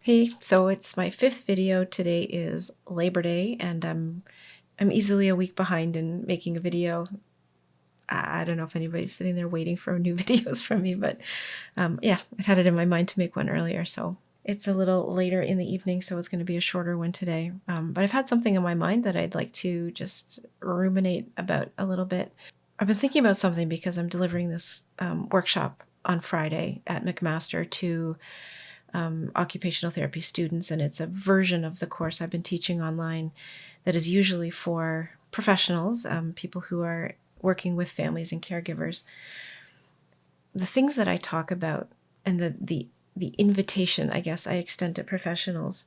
Hey, so it's my fifth video. Today is Labor Day, and I'm easily a week behind in making a video. I don't know if anybody's sitting there waiting for new videos from me, but yeah, I had it in my mind to make one earlier, so it's a little later in the evening, so it's going to be a shorter one today. But I've had something in my mind that I'd like to just ruminate about a little bit. I've been thinking about something because I'm delivering this workshop on Friday at McMaster to occupational therapy students, and it's a version of the course I've been teaching online that is usually for professionals, people who are working with families and caregivers. The things that I talk about and the invitation, I guess, I extend to professionals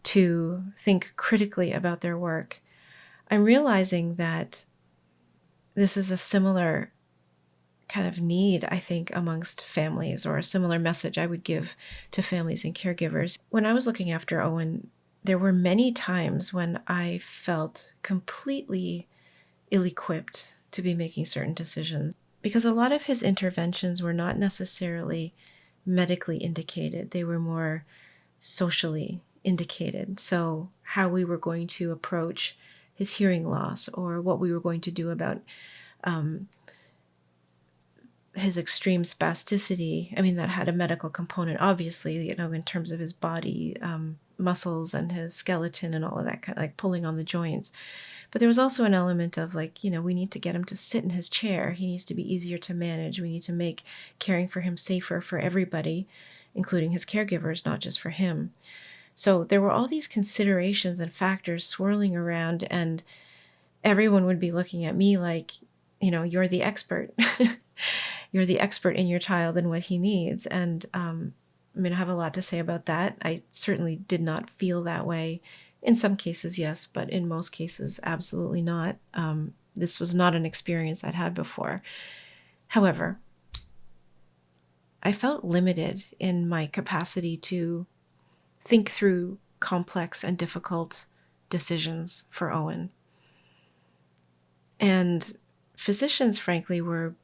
to think critically about their work, I'm realizing that this is a similar kind of need, I think, amongst families, or a similar message I would give to families and caregivers. When I was looking after Owen, there were many times when I felt completely ill-equipped to be making certain decisions because a lot of his interventions were not necessarily medically indicated. They were more socially indicated. So how we were going to approach his hearing loss, or what we were going to do about his extreme spasticity. I mean, that had a medical component, obviously, in terms of his body, muscles and his skeleton and all of that, kind of like pulling on the joints. But there was also an element of we need to get him to sit in his chair. He needs to be easier to manage. We need to make caring for him safer for everybody, including his caregivers, not just for him. So there were all these considerations and factors swirling around, and everyone would be looking at me like, you're the expert. You're the expert in your child and what he needs. And I have a lot to say about that. I certainly did not feel that way. In some cases, yes, but in most cases, absolutely not. This was not an experience I'd had before. However, I felt limited in my capacity to think through complex and difficult decisions for Owen. And physicians, frankly, were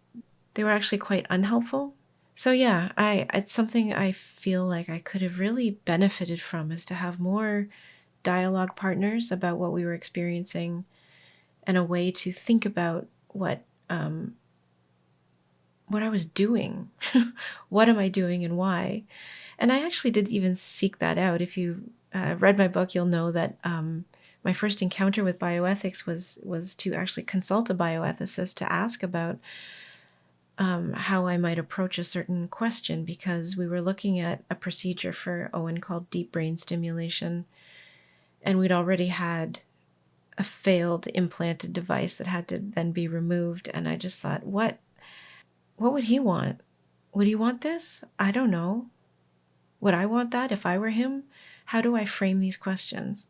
actually quite unhelpful. So yeah, it's something I feel like I could have really benefited from, is to have more dialogue partners about what we were experiencing, and a way to think about what I was doing. What am I doing and why? And I actually did even seek that out. If you read my book, you'll know that my first encounter with bioethics was to actually consult a bioethicist to ask about how I might approach a certain question, because we were looking at a procedure for Owen called deep brain stimulation, and we'd already had a failed implanted device that had to then be removed. And I just thought, what would he want? Would he want this? I don't know. Would I want that if I were him? How do I frame these questions?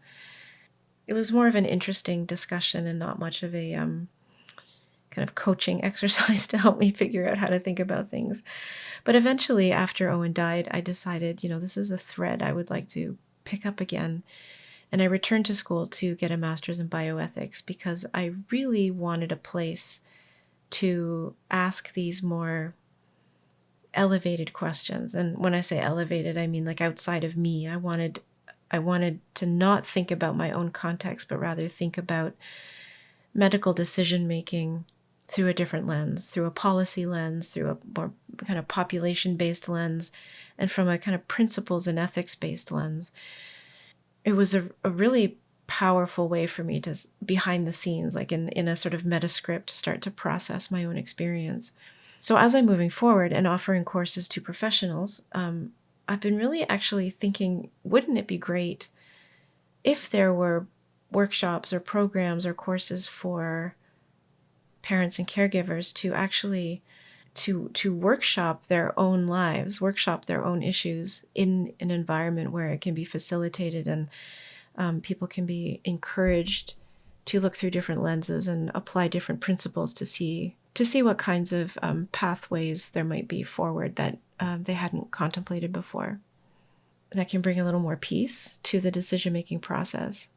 It was more of an interesting discussion and not much of a kind of coaching exercise to help me figure out how to think about things. But eventually, after Owen died, I decided, this is a thread I would like to pick up again. And I returned to school to get a master's in bioethics, because I really wanted a place to ask these more elevated questions. And when I say elevated, I mean like outside of me. I wanted to not think about my own context, but rather think about medical decision making through a different lens, through a policy lens, through a more kind of population-based lens, and from a kind of principles and ethics-based lens. It was a really powerful way for me to, behind the scenes, like in a sort of meta script, start to process my own experience. So as I'm moving forward and offering courses to professionals, I've been really actually thinking, wouldn't it be great if there were workshops or programs or courses for parents and caregivers to actually to workshop their own lives, workshop their own issues in an environment where it can be facilitated, and people can be encouraged to look through different lenses and apply different principles to see what kinds of pathways there might be forward that they hadn't contemplated before. That can bring a little more peace to the decision-making process.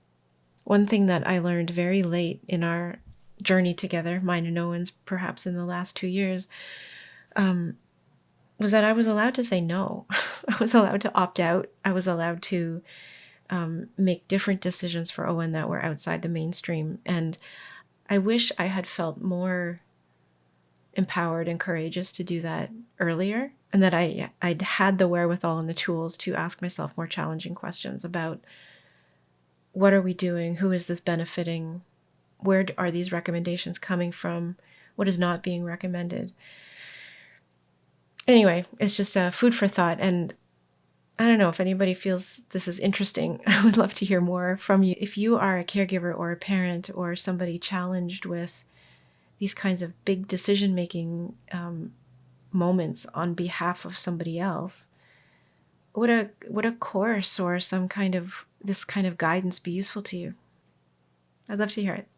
One thing that I learned very late in our journey together, mine and Owen's, perhaps in the last 2 years, was that I was allowed to say no. I was allowed to opt out. I was allowed to make different decisions for Owen that were outside the mainstream. And I wish I had felt more empowered and courageous to do that earlier, and that I'd had the wherewithal and the tools to ask myself more challenging questions about what are we doing? Who is this benefiting? Where are these recommendations coming from? What is not being recommended? Anyway, it's just food for thought. And I don't know if anybody feels this is interesting. I would love to hear more from you. If you are a caregiver or a parent or somebody challenged with these kinds of big decision-making moments on behalf of somebody else, would a course or some kind of this kind of guidance be useful to you? I'd love to hear it.